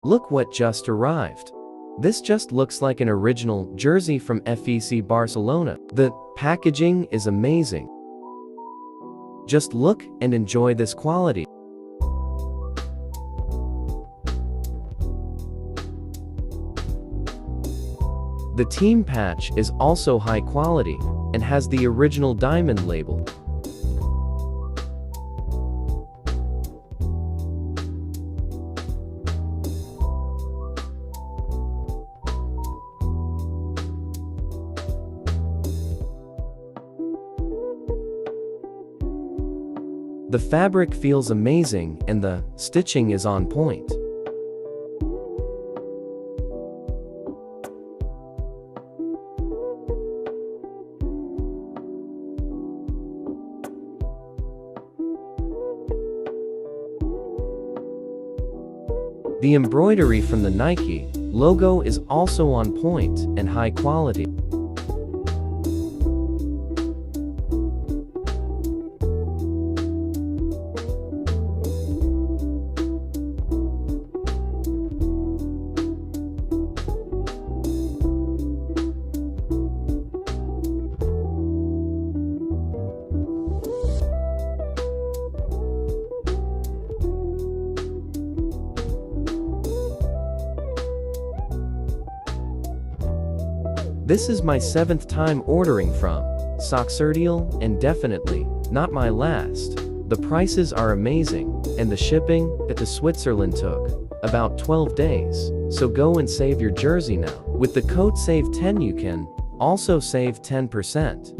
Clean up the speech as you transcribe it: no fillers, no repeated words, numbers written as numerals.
Look what just arrived. This just looks like an original jersey from FC Barcelona. The packaging is amazing. Just look and enjoy this quality. The team patch is also high quality and has the original diamond label. The fabric feels amazing and the stitching is on point. The embroidery from the Nike logo is also on point and high quality. This is my 7th time ordering from SoccerDeal and definitely not my last. The prices are amazing and the shipping to Switzerland took about 12 days. So go and save your jersey now. With the code SAVE10 you can also save 10%.